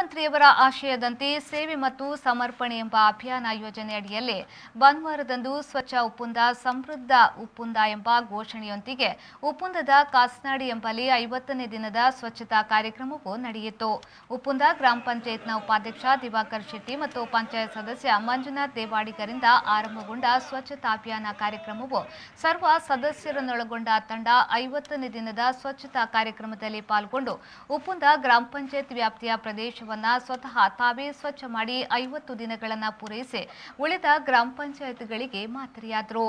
ಮುಖ್ಯಮಂತ್ರಿಯವರ ಆಶಯದಂತೆ ಸೇವೆ ಮತ್ತು ಸಮರ್ಪಣೆ ಎಂಬ ಅಭಿಯಾನ ಯೋಜನೆ ಅಡಿಯಲ್ಲಿ ಭಾನುವಾರದಂದು ಸ್ವಚ್ಛ ಉಪ್ಪುಂದ ಸಮೃದ್ಧ ಉಪ್ಪುಂದ ಎಂಬ ಘೋಷಣೆಯೊಂದಿಗೆ ಉಪ್ಪುಂದದ ಕಾಸನಾಡಿ ಎಂಬಲ್ಲಿ 50ನೇ ದಿನದ ಸ್ವಚ್ಛತಾ ಕಾರ್ಯಕ್ರಮವು ನಡೆಯಿತು. ಉಪ್ಪುಂದ ಗ್ರಾಮ ಪಂಚಾಯತ್ನ ಉಪಾಧ್ಯಕ್ಷ ದಿವಾಕರ್ ಶೆಟ್ಟಿ ಮತ್ತು ಪಂಚಾಯತ್ ಸದಸ್ಯ ಮಂಜುನಾಥ್ ದೇವಾಡಿಗರಿಂದ ಆರಂಭಗೊಂಡ ಸ್ವಚ್ಛತಾ ಅಭಿಯಾನ ಕಾರ್ಯಕ್ರಮವು ಸರ್ವ ಸದಸ್ಯರನ್ನೊಳಗೊಂಡ ತಂಡ 50ನೇ ದಿನದ ಸ್ವಚ್ಛತಾ ಕಾರ್ಯಕ್ರಮದಲ್ಲಿ ಪಾಲ್ಗೊಂಡು ಉಪ್ಪುಂದ ಗ್ರಾಮ ಪಂಚಾಯತ್ ವ್ಯಾಪ್ತಿಯ ಪ್ರದೇಶವನ್ನ ಸ್ವತಃ ತಾವೇ ಸ್ವಚ್ಛ ಮಾಡಿ 50 ದಿನಗಳನ್ನು ಪೂರೈಸಿ ಉಳಿದ ಗ್ರಾಮ ಪಂಚಾಯತ್ಗಳಿಗೆ ಮಾದರಿಯಾದರು.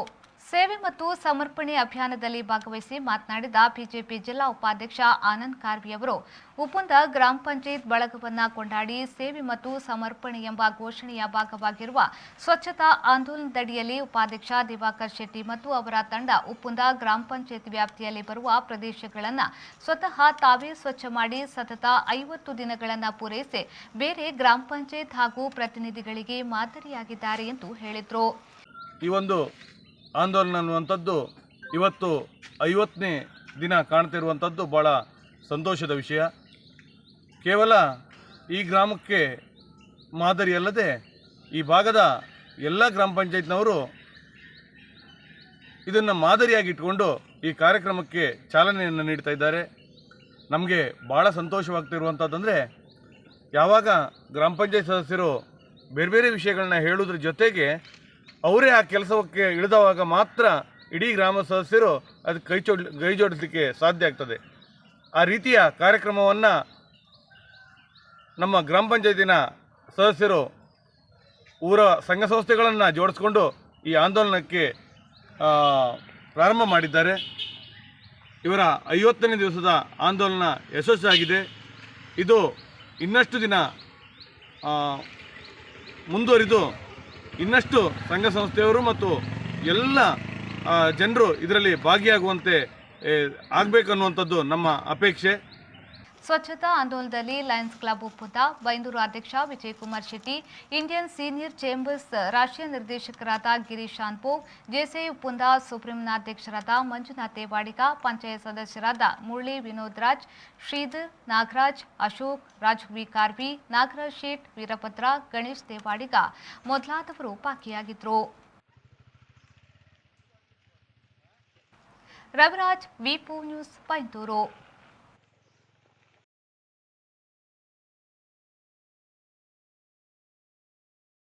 ಸೇವೆ ಮತ್ತು ಸಮರ್ಪಣೆ ಅಭಿಯಾನದಲ್ಲಿ ಭಾಗವಹಿಸಿ ಮಾತನಾಡಿದ ಬಿಜೆಪಿ ಜಿಲ್ಲಾ ಉಪಾಧ್ಯಕ್ಷ ಆನಂದ್ ಕಾರ್ವಿ ಅವರು ಉಪ್ಪುಂದ ಗ್ರಾಮ ಪಂಚಾಯತ್ ಬಳಗವನ್ನ ಕೊಂಡಾಡಿ ಸೇವೆ ಮತ್ತು ಸಮರ್ಪಣೆ ಎಂಬ ಘೋಷಣೆಯ ಭಾಗವಾಗಿರುವ ಸ್ವಚ್ಛತಾ ಆಂದೋಲನದಡಿಯಲ್ಲಿ ಉಪಾಧ್ಯಕ್ಷ ದಿವಾಕರ್ ಶೆಟ್ಟಿ ಮತ್ತು ಅವರ ತಂಡ ಉಪ್ಪುಂದ ಗ್ರಾಮ ಪಂಚಾಯತ್ ವ್ಯಾಪ್ತಿಯಲ್ಲಿ ಬರುವ ಪ್ರದೇಶಗಳನ್ನು ಸ್ವತಃ ತಾವೇ ಸ್ವಚ್ಛ ಮಾಡಿ ಸತತ 50 ದಿನಗಳನ್ನು ಪೂರೈಸಿ ಬೇರೆ ಗ್ರಾಮ ಪಂಚಾಯತ್ ಹಾಗೂ ಪ್ರತಿನಿಧಿಗಳಿಗೆ ಮಾದರಿಯಾಗಿದ್ದಾರೆ ಎಂದು ಹೇಳಿದರು. ಈ ಒಂದು ಆಂದೋಲನ ಅನ್ನುವಂಥದ್ದು ಇವತ್ತು 50ನೇ ದಿನ ಕಾಣ್ತಿರುವಂಥದ್ದು ಭಾಳ ಸಂತೋಷದ ವಿಷಯ. ಕೇವಲ ಈ ಗ್ರಾಮಕ್ಕೆ ಮಾದರಿಯಲ್ಲದೆ ಈ ಭಾಗದ ಎಲ್ಲ ಗ್ರಾಮ ಪಂಚಾಯತ್ನವರು ಇದನ್ನು ಮಾದರಿಯಾಗಿ ಇಟ್ಕೊಂಡು ಈ ಕಾರ್ಯಕ್ರಮಕ್ಕೆ ಚಾಲನೆಯನ್ನು ನೀಡ್ತಾ ಇದ್ದಾರೆ. ನಮಗೆ ಭಾಳ ಸಂತೋಷವಾಗ್ತಿರುವಂಥದ್ದಂದರೆ ಯಾವಾಗ ಗ್ರಾಮ ಪಂಚಾಯತ್ ಸದಸ್ಯರು ಬೇರೆ ಬೇರೆ ವಿಷಯಗಳನ್ನ ಹೇಳೋದ್ರ ಜೊತೆಗೆ ಅವರೇ ಆ ಕೆಲಸಕ್ಕೆ ಇಳಿದವಾಗ ಮಾತ್ರ ಇಡೀ ಗ್ರಾಮ ಸದಸ್ಯರು ಅದಕ್ಕೆ ಕೈ ಜೋಡಿಸಲಿಕ್ಕೆ ಸಾಧ್ಯ ಆಗ್ತದೆ. ಆ ರೀತಿಯ ಕಾರ್ಯಕ್ರಮವನ್ನು ನಮ್ಮ ಗ್ರಾಮ ಪಂಚಾಯತಿನ ಸದಸ್ಯರು ಊರ ಸಂಘ ಸಂಸ್ಥೆಗಳನ್ನು ಜೋಡಿಸ್ಕೊಂಡು ಈ ಆಂದೋಲನಕ್ಕೆ ಪ್ರಾರಂಭ ಮಾಡಿದ್ದಾರೆ. ಇವರ 50ನೇ ದಿವಸದ ಆಂದೋಲನ ಯಶಸ್ವಿಯಾಗಿದೆ. ಇದು ಇನ್ನಷ್ಟು ದಿನ ಮುಂದುವರಿದು ಇನ್ನಷ್ಟು ಸಂಘ ಸಂಸ್ಥೆಯವರು ಮತ್ತು ಎಲ್ಲ ಜನರು ಇದರಲ್ಲಿ ಭಾಗಿಯಾಗುವಂತೆ ಆಗಬೇಕನ್ನುವಂಥದ್ದು ನಮ್ಮ ಅಪೇಕ್ಷೆ. ಸ್ವಚ್ಛತಾ ಆಂದೋಲನದಲ್ಲಿ ಲಯನ್ಸ್ ಕ್ಲಬ್ ಉಪ್ಪುಂದ ಬೈಂದೂರು ಅಧ್ಯಕ್ಷ Vijayakumar Shetty, Indian senior chambers ರಾಷ್ಟ್ರೀಯ ನಿರ್ದೇಶಕರಾದ ಗಿರೀಶ್ ಶಾನ್ಪೋಗ್, ಜೆಸಿಐ ಉಪ್ಪುಂದ ಸುಪ್ರೀಂನ ಅಧ್ಯಕ್ಷರಾದ ಮಂಜುನಾಥ್ ದೇವಾಡಿಗ, ಪಂಚಾಯತ್ ಸದಸ್ಯರಾದ ಮುರಳಿ ವಿನೋದ್ ರಾಜ್, ಶ್ರೀಧರ್, ನಾಗರಾಜ್, ಅಶೋಕ್, ರಾಜವಿ ಕಾರ್ವಿ, ನಾಗರಾಜ್ ಶೇಟ್, ವೀರಭದ್ರ, ಗಣೇಶ್ ದೇವಾಡಿಗ ಮೊದಲಾದವರು ಭಾಗಿಯಾಗಿದ್ದರು. ರವಿರಾಜ್, ವಿಪೋ ನ್ಯೂಸ್, ಬೈಂದೂರು.